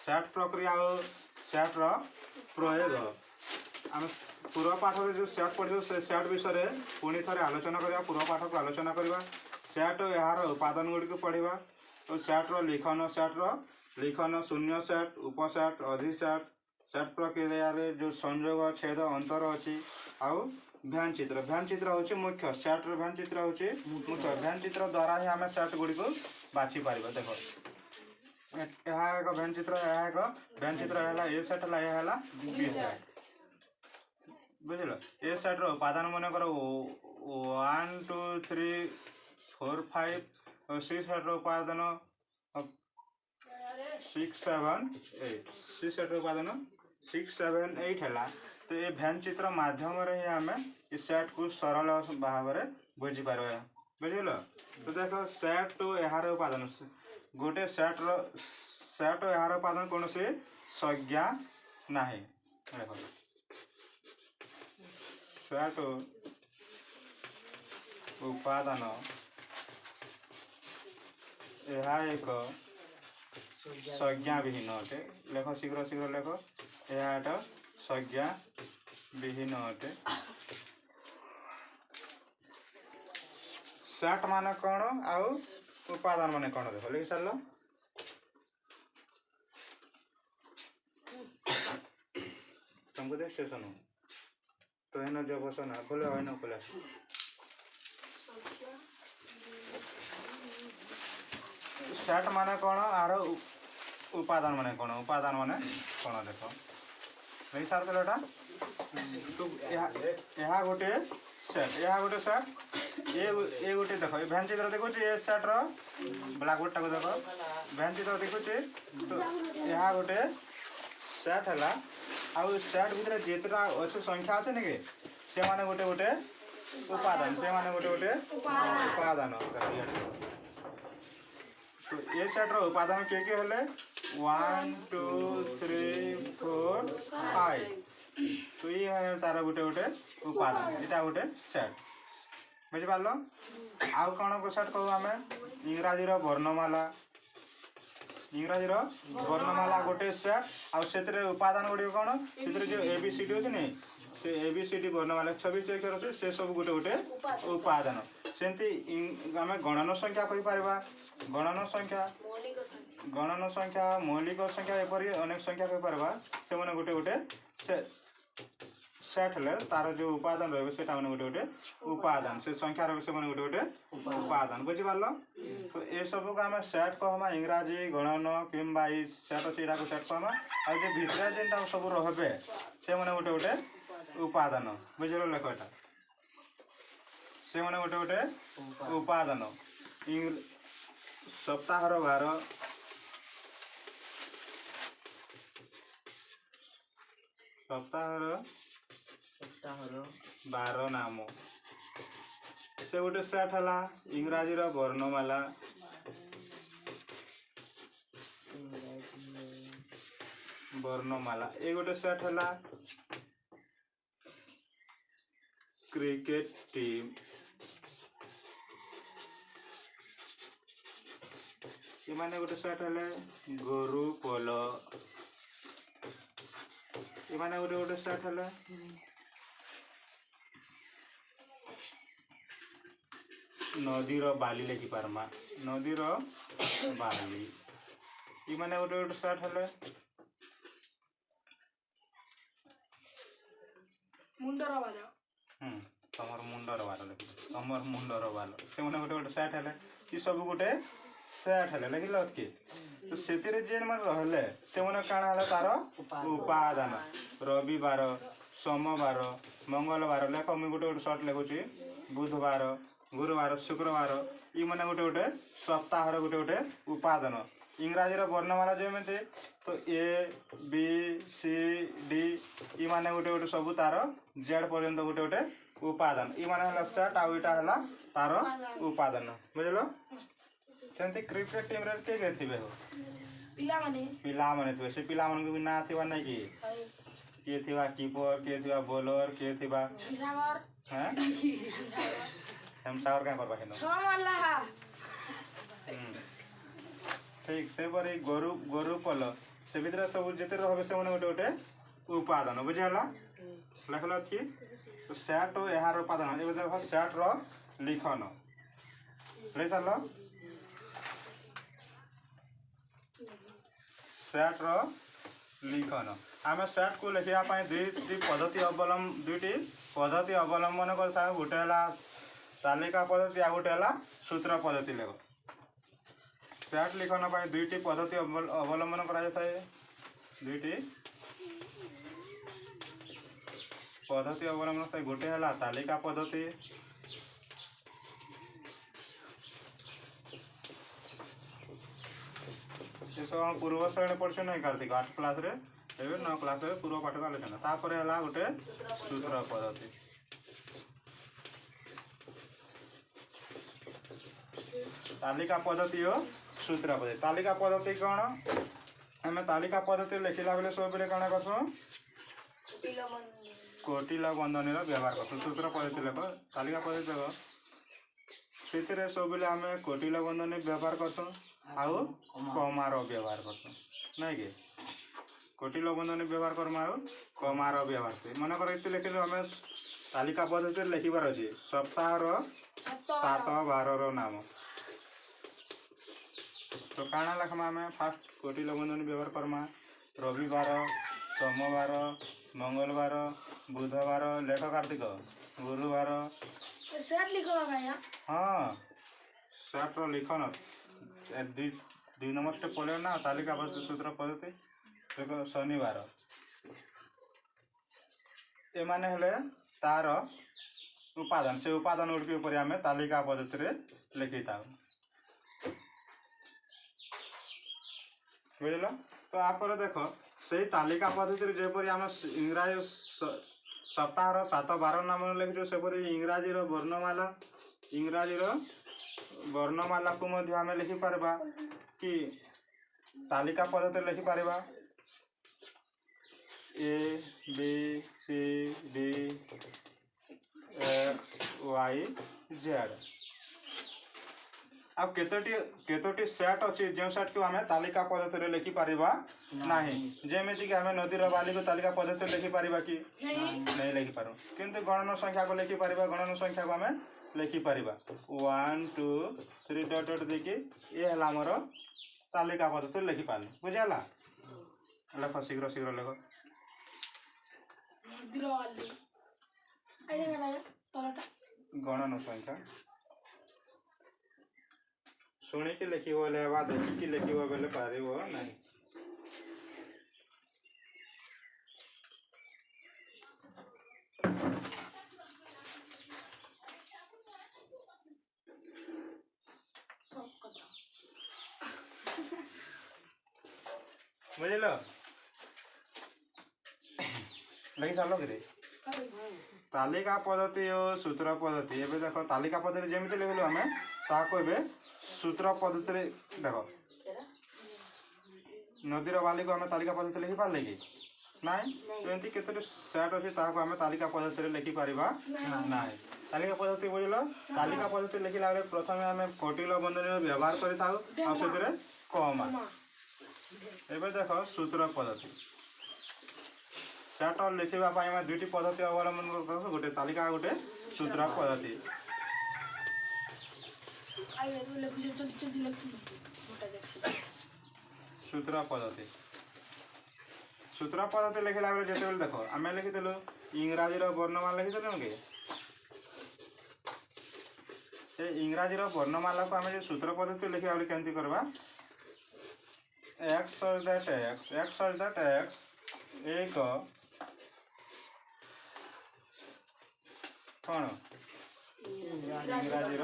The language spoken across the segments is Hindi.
सेट प्रक्रिया और सेट रो प्रयोग आम पूर्व पाठ में जो सेट पढ़ी से सेट विषय पुणी थे आलोचना करवा पूर्व पाठ को आलोचना करवा सेट यार उपादान गुड़ी को पढ़ा और सेट रो लिखन शून्य सेट उपसेट अधिसेट सेट प्रक्रिया जो संयोग छेद अंतर अच्छी आउ भ्यान चित्र हूँ मुख्य सेट भ्यान चित्र हूँ मुख्य भ्यान चित्र द्वारा ही आम सेट गुड़ी को बाछि पार देख यह एक भ्यान चित्र है ए सेट है बी सेट बुझल ए सेट रो उपादान मन कर 1 2 3 4 5 और सी सेट रो उपादान 6 7 8 सी सेट रो उपादान 6 7 8 है तो ये भ्यान चित्र माध्यम रे ही आम इस सेट को सरल भाव में बुझी पार बुझल तो देख सेट तो यार उपादान गोटे सेट यार उपादान कौन सी संज्ञा नहीं देख सेट उपादान यह एक संज्ञा विहीन अटे लेख शीघ्र शीघ्र लेख यह संज्ञा विहीन अटे सेट मान कौन आउ उपादान मान कौन देख लिखि सार तुमको देख स्टेशन तो है जो बसन बोले है ना बोले सेट माने कौन आर उपादान माने कौन देख नहीं सार देटा तो यह गोटे सेट ये गोटे देख भ्यान चित्र देखुच ए सेट रो ब्लैकबोर्ड टाक देख भ्यान चित्र देखुच तो यह गोटे सेट है आउ सेट भितर जितना अच्छे संख्या अच्छे नहीं से माने गोटे गोटे उपादान तो ये सेट रो उपादान के हेले 1 2 3 4 5 तो ये तार गोटे गोटे उपादान यहाँ गोटे सेट बुझिपार आउ कौन को सेट कहू आम इंग्राजी वर्णमाला गोटे सेट आउ उपादान गुड़ी कौन से जो एबीसीडी अच्छे नहीं से एबीसीडी वर्णमाला 26 अक्षर अच्छे से सब गोटे गोटे उपादान सेमती आम गणन संख्या कहीपर गणन संख्या मौलिक संख्या एपरी अनेक संख्या कहीपर से मैंने गोटे गोटे सेट है तार जो उपादान रही है गोटे गोटे उपादान से संख्या रही है गोटे गोटे उपादान बुझिपार तो ये सब को आम सेट कहमा इंग्राजी गणन कि सेट अच्छे यहाँ सेट कहमा और जो भितर जेनटा सब रे से मैंने गोटे गोटे उपादान बुझल लेख यहाँ से मैंने गोटे गोटे उपादान सप्ताहर 12 नाम से गोटे सेट है इंग्राजी वर्णमाला ये गोटे सेट है क्रिकेट टीम ये माने गोटे सेट है गोरु पोल ये माने गोटे गोटे सेट है नदीर बाली लेखि पारमा नदीर बाली ये माने गोटे गोटे सेट है तमर मुंडर बाल लिख तमर मुंडर बाल से मैंने गोटे गोटे सेट है ये सब गोटे सेट है लिख लो कि तो से जेन मन रहे से मैंने काण है तार उपादान रविवार सोमवार मंगलवार लेख मुझे गोटे गोटे सर्ट लिखुची बुधवार गुरुवार शुक्रवार ये मैंने गोटे गोटे सप्ताह गोटे गोटे उपादान इंग्राजी वर्णमाला जमी तो ए बी सी डी ये माने गोटे गोटे सब तार जेड पर्यंत गोटे गोटे उपादान ये माने सेट आउ इटा है तार उपादान बुझल सेमती क्रिकेट टीम रे के थे पिला माने थे से पिला मन को ना थिबा नै कि के थिबा कीपर के थिबा बॉलर के थिबा हैं हम टावर का करबा है छ मारला ठीक से पर गोरु गोरु पल से भितर सब जिते रहे से गोटे गोटे उपादान बुझीगला लिखल कि तो सैट यार उपादान ये देख सैट लिखन लिख सार सैट लिखन आम सैट को लिखापी दुईटी पद्धति अवलंबन कर गोटे है तालिका पद्धति आ गोटे है सूत्र पद्धति लेख सैट लिखन पर दुईटी पद्धति अवलंबन कर दुईटी पद्धति अवलंबन गोटे है तालिका पद्धति ये सब हम पूर्व श्रेणी पढ़े नहीं कार्तिक 8 क्लास रे 9 क्लास रे पूर्व पाठ का आलोचना तापर है गोटे सूत्र पद्धति तालिका पद्धति और सूत्र पद्धति तालिका पद्धति कौन आम तालिका पद्धति लिखला बेले सब बेले कौन कर कोटिला बंधनी व्यवहार कर सूत्र पद्धति लेख तालिका पद्धति देख से सब बेले आम कोटिला बंधनी व्यवहार कर आउ कमार व्यवहार कर नहीं कि कोटिला बंधनी व्यवहार करमा आउ कमार व्यवहार से मन कर लिखिल आम तालिका पद्धति लिखबार अच्छे सप्ताह 7 12 नाम तो काना लिखमा आम फास्ट कोटिला बंधनी व्यवहार करमा रविवार सोमवार मंगलवार बुधवार लेख कार्तिक गुरुवार हाँ सैट लिखन दुई नंबर स्टेप पड़े ना तालिका पद्धति सूत्र पद्धति देखो शनिवार एमाने हेले तार उपादान से उपादान गुड़िक ऊपर आम तालिका पद्धति लिखी था बुझल तो आप देख से तालिका पद्धति जपरी आम इंग्राजी सप्ताह 7 12 नाम लिखी सेपरी इंग्राजी वर्णमाला को आम लिखिपर कि तालिका पद्धति लिखिपर A B C D X Y Z अब केतोटी सेट अच्छी जो सेट को आम तालिका पद्धति लिखिपर नहीं जमीक आम नदीर बाली को तालिका पद्धति लिखिपर कि नहीं लिखिपार किंतु गणन संख्या को लिखिपर गणन संख्या को आम लिखिपर 1 2 3 डट डट देखिए ये है आमर तालिका पद्धति लिखिपार बुझेगा लिख शीघ्र शीघ्र लिख गणन संख्या शुणिकी लिख देखिकी लिख बेले पार नहीं बुझल लगी सार कि तालिका पद्धति और सूत्र पद्धति एवं देख तालिका पद्धति जमी लिखलु आम ताको सूत्र पद्धति देख नदीर बाली को आम तालिका पद्धति लिखि पारे कि नाई तो एमती केतोटी सेट अच्छे आम तालिका पद्धति लिखिपर ना तालिका पद्धति बुझल तालिका पद्धति लिखला बेले प्रथम आम कोटिला बंधनी व्यवहार कर कमा एवं देख सूत्र पद्धति सेट लिखा दुईटी पद्धति अवलंबन कर गोटे तालिका गोटे सूत्र पद्धति सूत्र पद्धति सूत्र पद्धति लिखला बेले जिते बेले देख आम लिखिलु इंग्राजी वर्णमाला लिखिदेलु कि इंग्राजी वर्णमाला को आम जो सूत्र पद्धति लिखा बेले केमती करवा एक्स दैट एक्स एक कौन इंग्राजी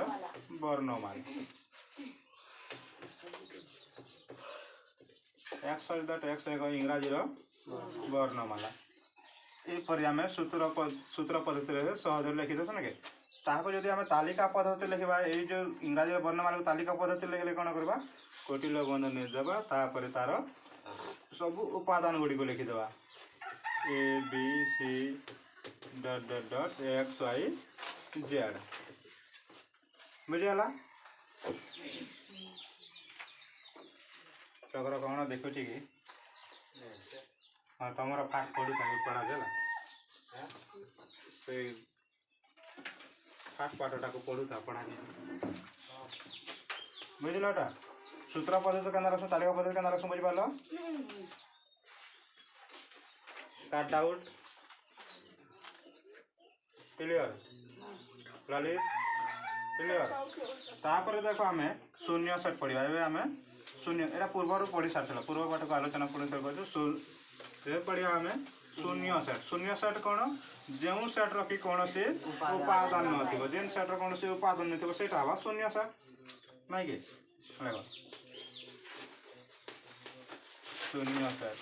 वर्णमाला एक्स एक इंग्राजी वर्णमाला यहपरी आम सूत्र पद्धति सहज लिखिदे कि ताको जदि आम तालिका पद्धति लिखा ये जो इंग्राजी वर्णमाला को तालिका पद्धति लिखले कौन करवा कोटिला बंधनी देवा तापर तार सब उपादान गुड़ी को लिखिदेवा A B C dot dot dot X Y Z बुझीगला चक्र कौन देखुची कि हाँ तुम फास्ट पढ़ू था पढ़ा देला से फास्ट पाठटा को पढ़ू था पढ़ा बुझलटा सूत्र पद्धति केना रखो तालिका पद्धति केना रखो बुझ पालो काट आउट क्लियर ललित क्लियर तापर देखो आमे शून्य सेट पढ़िबा एबे आमे शून्य एरा पूर्व पढ़ी सारथिला पूर्व पाठ को आलोचना पुणी से पढ़िया आमे शून्य सेट कौन जो सेट रखी कौन से उपादान नथिबो जेन सेट रो कौन से उपादान नथिबो सेटा हवा शून्य सेट नहीं के देखो शून्य सेट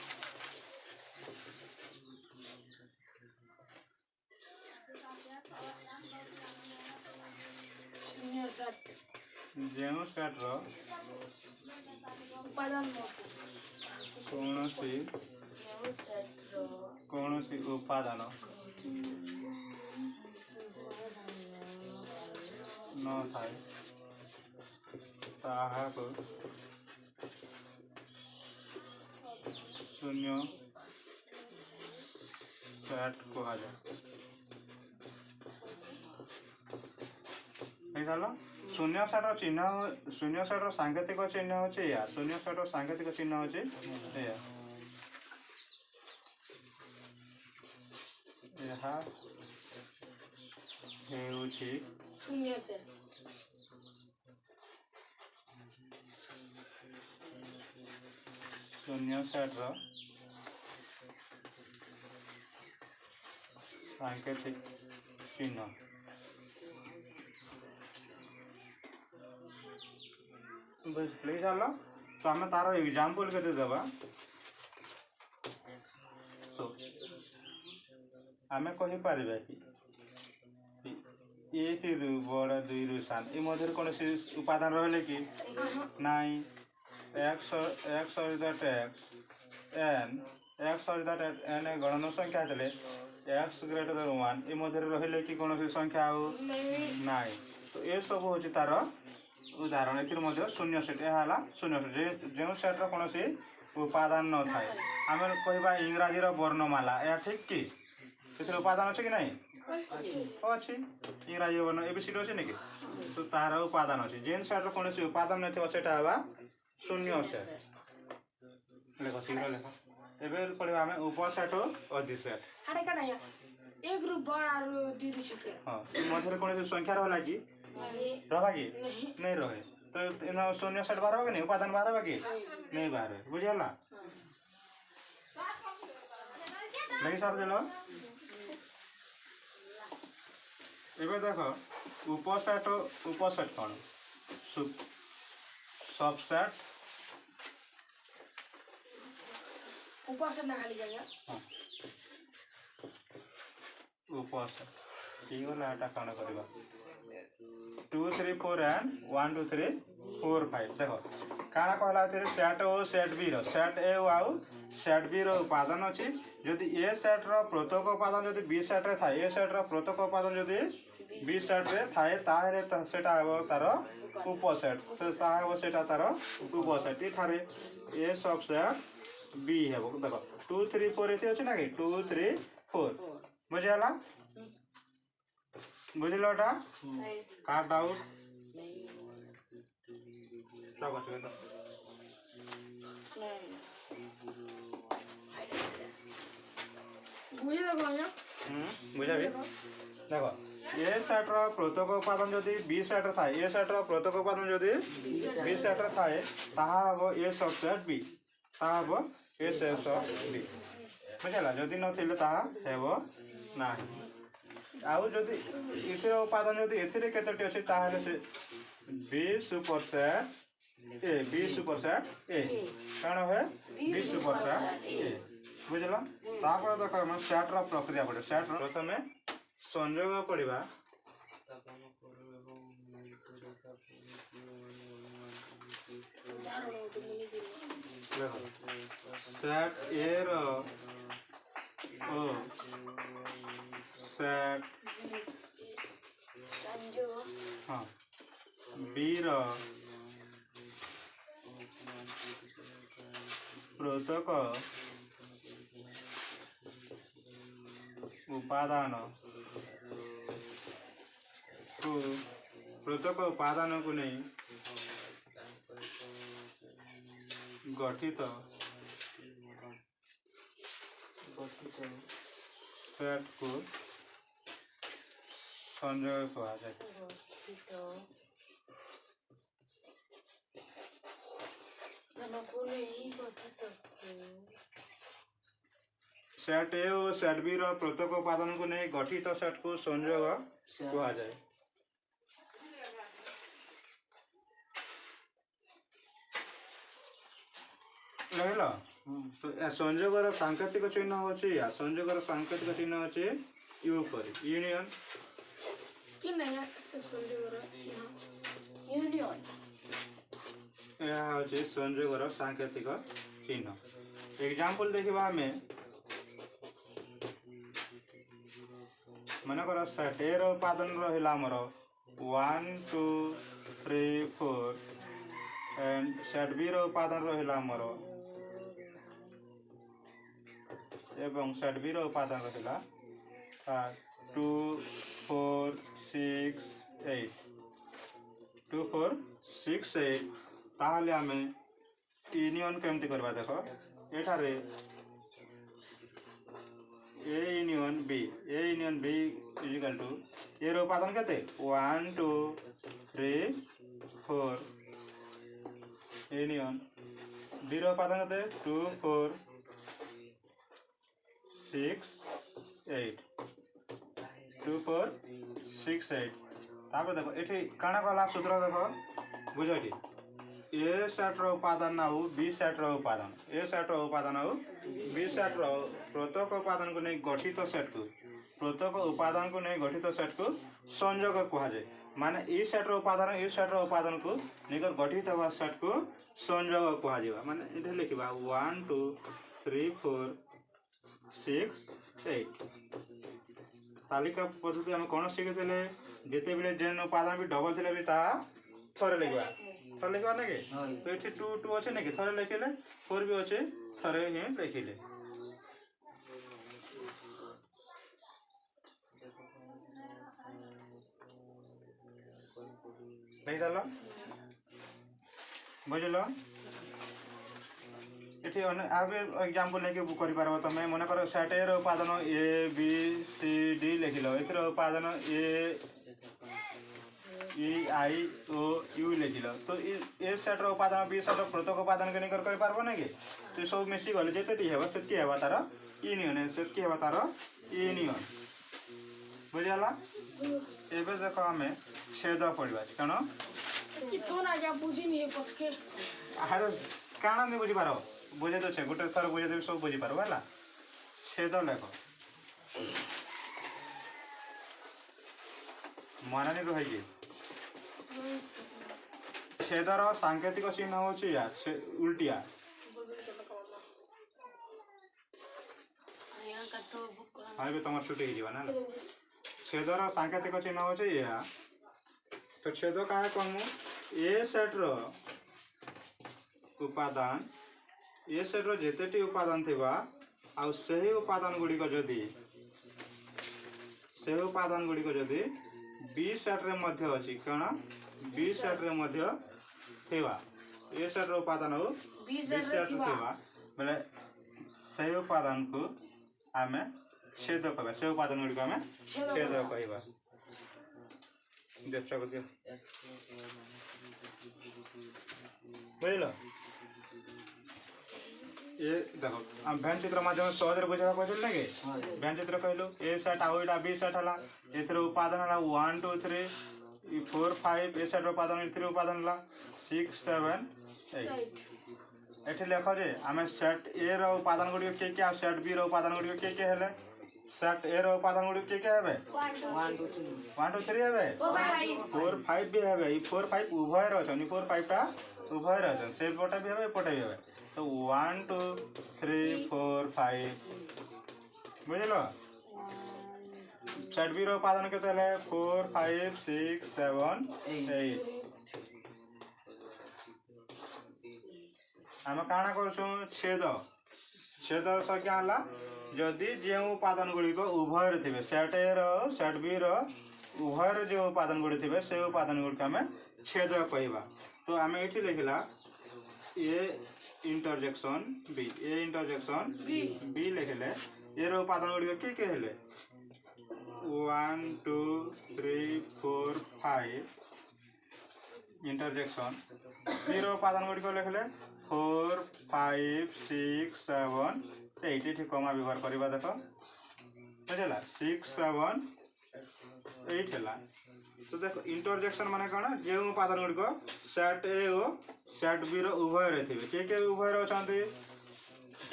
जो सेट रो उपादान कौन सी उपादान न थाए ताहाको शून्य सेट कहा जाए शून्य सेट चिन्ह शून्य सेट सांकेतिक चिन्ह होचे या शून्य सेट सांकेतिक चिन्ह होचे या यहा हेउची शून्य सेट शून्य सेट रो सांकेतिक चिन्ह बुझ जालो तो आम तार एग्जांपल के देबा तो आमे कहि पारिबा कि एक रु बड़ दुई रु सान ए मध्य कौन से उपादान रहले कि नहीं x sorry n x sorry n गणन संख्या चले x ग्रेटर देन 1 ए मध्य रहले कि कौन से संख्या हो नहीं तो ये सब हो तार उदाहरण ए शून्य सेट है शून्य सेट जो सेट कौन से उपादान न थाए आम कह इंग्राजी वर्णमाला या ठीक कि उपादान अच्छे कि नहीं अच्छी इंग्राजी वर्ण एबीसीडी अच्छे कि तो तार उपादान अच्छे जेन सेट कौन से उपादान नहीं था शून्य सेट लेख शीघ्र लेख एवं पढ़ा आम उपसेट अधिसेट एक ग्रुप बड़ और दी दी छोटे हाँ मध्य कौन संख्या रहा कि रहा कि नहीं रहे तो इन शून्य सेट बाहर होगा नहीं उपादान बाहर होगा कि नहीं बाहर है बुझेला नहीं सर दिल एवं देख उपसेट कौन सबसेट उपसेट ना खाली जाएगा उपसेट ठीक है एटा कौन करबा 2 3 4 एंड 1 2 3 4 5 देखो काना कहला सेट ओ सेट बी रो सेट ए आउ सेट बी रो उपादान अछि यदि ए सेट रो प्रत्येक उपादान यदि बी सेट रे थाए ए सेट रो प्रत्येक उपादान यदि बी सेट रे थाए ताहे सेटा हेबो तार उपसेट से ताहे हो सेटा तार उपसेट ई थारे ए सबसेट बी हेबो देखो 2 3 4 एते अछि ना कि 2 3 4 बुझियाला बुझिलोटा काट आउट सब अच्छे तो बुझे देखो ना बुझा भी देखो ए सेट रो प्रत्येक उपादान यदि बी सेट रे थाए ए सेट रो प्रत्येक उपादान यदि बी सेट रे थाए ताहा हबो ए सबसेट बी ताहा हबो ए सबसेट बी बुझला यदि न थिले ताहा हेबो नाही आउ जदि इथे उपादान यदि एथिरे केतटी अछि ताहाले से बी सुपरसेट ए कौन है बी सुपरसेट ए बुझला तापर देख हम सेट रो प्रक्रिया पड़े सेट रो प्रथमे संयोग पड़िबा सेट ए रो ओ सेट हाँ बी रो प्रत्येक उपादान को प्रत्येक उपादान को नहीं गठित सेट को संयोग कहा जाए। सेट ए और सेट बी रो प्रत्येक उपादान को नहीं गठित सेट को संयोग कहा जाए। ରହିଲା ତ ସଂଯୋଗର ସାଙ୍କେତିକ ଚିହ୍ନ ଅଛି ସଂଯୋଗର ସାଙ୍କେତିକ ଚିହ୍ନ ଅଛି ୟୁ ପରି ୟୁନିୟନ कि नहीं से संजोगर यूनियन ଏହା ହେଉଛି ସଂଯୋଗର ସାଙ୍କେତିକ ଚିହ୍ନ। ଏକ୍ଜାମ୍ପଲ ଦେଖିବା ଆମେ ମନେକର ସେଟ୍ ଏ ର ଉପାଦାନ ରହିଲା ଆମର 1 2 3 4 एंड सेट बी रो उपादान रहिला हमर एवं सेट बी रो उपादान रहिला 2 4 6 8 2 4 6 8 ताहले हमें यूनियन केमती करबा देखो एठारे A union B is equal to A रो उपादान केते 1 2 3 4 यूनियन बी रो उपादान केते 2 4 6 8 2 4 6 8 तापर देखो एठी काना कहला सूत्र देखो बुझो एठी ए सेट रो उपादान ना हो बी सेट रो उपादान ए सेट रो उपादान हो बी सेट रो प्रत्येक उपादान को नहीं गठित सेट को प्रत्येक उपादान को नहीं गठित सेट को संयोग कहा जाए माने ई सेट रो उपादान को निकर गठित हुआ सेट को संयोग कहा जाए माने इधर लिखिबा 1 2 3 4 6 8 तालिका पद्धति हम कोन शिखितले जेते बेले जेन उपादान भी डबल थिले भी ता थरे लिखवा ना के तो एठी 2 2 अछि ना के थरे लिखिले 4 भी अछि थरे ही लिखिले नहीं चलो बुझलो एठी आगे एग्जांपल लेके बुक करि पारबो तमे मने करो सेट ए रो उपादान ए बी सी डी लिखिलो एथरो उपादान ए ई आई ओ यू लिखिलो तो ए सेट रो उपादान बी सेट रो प्रत्येक उपादान के निकर करि पारबो ना के तो सब मिसी गले जेतेटी हेबा सेतकी हेबा तार यूनियन सेतकी हेबा तार यूनियन बुझला एबे देखो हमें छेद पड़िबा कनो कि तो ना क्या बुझी नहीं पक्ष के आरो काना नहीं बुझी पारो बुझे तो छे गोटे थर बुझे देबी सब बुझी पारो हला छेद लेखो माननी रहे कि छेदर सांकेतिक चिन्ह होची या उल्टिया आबे तमर छुटी ही जीवा ना छेदर सांकेतिक चिन्ह होची या तो छेद का है कोन ए सेट रो उपादान ए सेट रो जेतेटी उपादान थिबा आ सही उपादान गुडी को जदी बी सेट रे मध्य अछि कण बी सेट रे मध्य थिबा ए सेट रो उपादान हो बी सेट रे थिबा माने सही उपादान को हमें छेद करबा से उपादान गुडी को हमें छेद कहबा देखो दियो बुझलो ये देखो हम भैन चित्र माध्यम सहज बुझा कहल लगे भैन चित्र कहलु ए सेट आ ओइटा बी सेट हला एथर उपादान हला 1 2 3 4 5 ए सेट उपादान इथर उपादान हला 6 7 8 एठी लेखो जे हमें सेट ए रो उपादान गुडी के आ सेट बी रो उपादान गुडी के हेले सेट ए रो उपादान गुडी के हेबे 1 2 3 हेबे 4 5 भी हेबे ई 4 5 उभय रो छनि 4 5 टा उभय रो छन से पटा भी हेबे पटा भी हेबे तो 1 2 3 4 5 बुझलो सेट बी रो उपादान केते ले 4 5 6 7 8 हम काना करछो छेद संख्या हला जदि जो उपादान गुड़िक उभय थे सेट ए सेट बी उभय जो उपादान गुड़ी थे से उपादान गुड़िक आम छेद कहवा। तो आम ये लिखला ए इंटरजेक्शन बी लिखले ये उपादान गुड़िक किए हेले 1 2 3 4 5 इंटरजेक्शन बी उपादान गुड़िक लिखले 4 5 6 7 8 ये कमा व्यवहार करवा देख बुझेगा 6 7 8 है। तो देखो इंटरजेक्शन माने कौन जो उपादान गुड़िक सेट ए और सेट बी उभय थे किए उभय अच्छा किए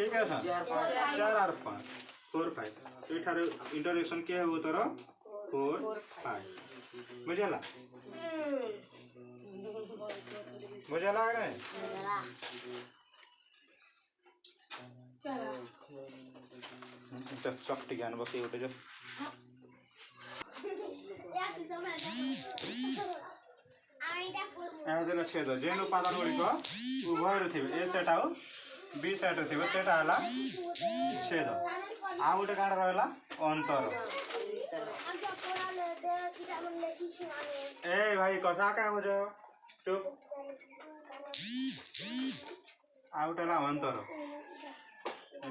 अच्छा 4 और 5 4 5 ये इंटरजेक्शन किए है तोर 4 5 बुझेगा बुझेगा सब ठीक है बस ये जो छेद जेन उपादान गुड़िक उभय थे ए सेट आउ बी सेट थे सेटा है छेद आ गोटे कण रहा अंतर। ए भाई कथा क्या हो चुप आ गोटे अंतर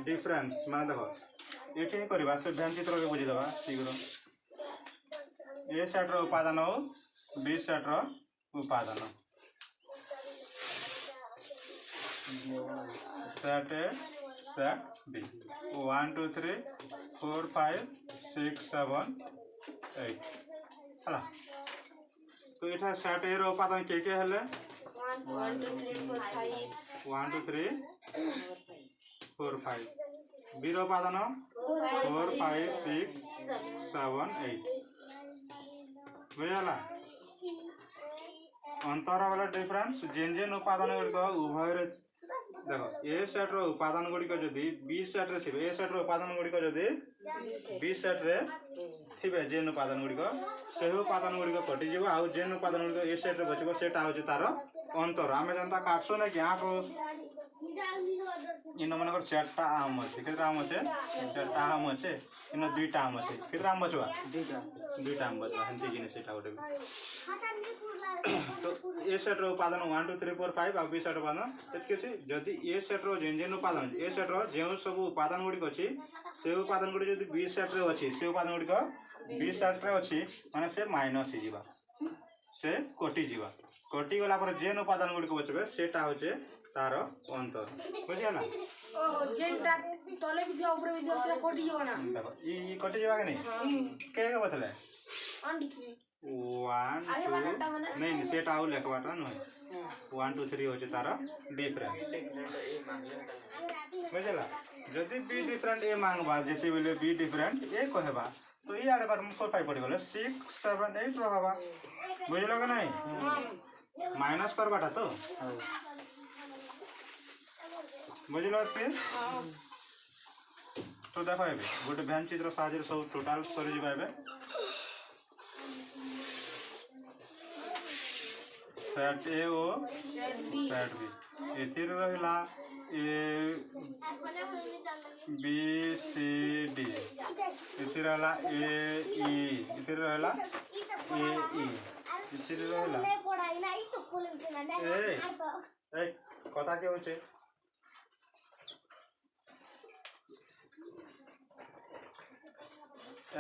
डिफरेंस माने देख ये करवा से भ्यान चित्र के बुझीदे शीघ्र ए सेट उपादान और बी सेट उपादान सेट ए सेट बी 1 2 3 4 5 6 7 8 है। तो ये सेट ए उपादान के हेले 1 2 3 4 5 बी उपादान 4 5 6 7 8 बुझेगा अंतर वाला डिफरेंस जेन जेन उपादान गुड़िक उभय देखो ए सेट उपादान गुड़िक जदि बी सेट रे ए सेट उपादान गुड़िक जदि बी सेट रे थे जेन उपादान गुड़िक से उपादान गुड़िक कटिज आउ जेन उपादान गुड़िक ए सेट रे बचब सेटा हूँ तार अंतर आम जनता काटसु ना कि यहाँ इन मन चार्टा आम अच्छे के आम अच्छे चार्टा आम अच्छे इन दुईटा आम अच्छे के आम बचवा दुईटा आम बचवा हेल्थी जिनिस गोटे तो ए सेट उपादान 1 2 3 4 5 आ बी सेट उपादान ये अच्छे जदि ए सेट जेन जेन उपादान ए सेट जो सब उपादान गुड़िक अच्छी से उपादान गुड़ी जब बी सेट रे अच्छी से उपादान गुड़िक बी सेट रे अच्छी माने से माइनस हो से कटिजा कटिगला जेन उपादान गुड़िक बचबे सेटा होचे तार अंतर बुझिगला ओ जेनटा तले भी दिया ऊपर भी दिया से कटि जबा ना देखो ई कटि जबा के नहीं के बतले 1 2 नहीं सेटा आउ लेखबाटा नहीं 1 2 3 होचे तार डिफरेंट बुझिगला जदि बी डिफरेंट ए मांगबा जेते बेले बी डिफरेंट ए कहबा तो ई आरे बार मुख पाई पड़ी गले 6 7 8 रहबा बुझलो के नहीं माइनस करबाटा तो बुझल फिर तो देख गोटे भ्यान चित्र साहाଯ୍य सब टोटाल सरी जाए सेट ए ओ सेट बी एतिर रहिला ए बी सी डी एतिर रहला ए ई एतिर रहला ए ई एतिर रहला ए कथा के होचे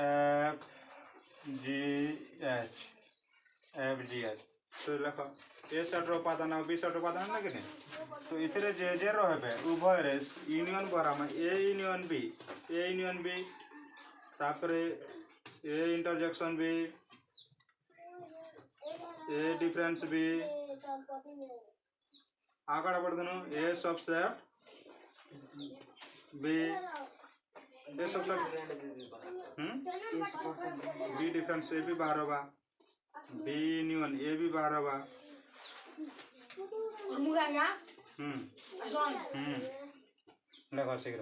एफ जी एच तो लिख ए सेट उपादान और बी सेट उपादान ना कि तो इतने जे जे रहे उभय रे यूनियन बराम ए यूनियन बी तापरे ए इंटरजेक्शन बी ए डिफरेंस बी आगड़ बढ़ देनु ए सबसेट बी ए सबसेट बी डिफरेंस ए भी बाहर होगा बी यूनियन ए भी बाहर होगा और मुगा या देखो शीघ्र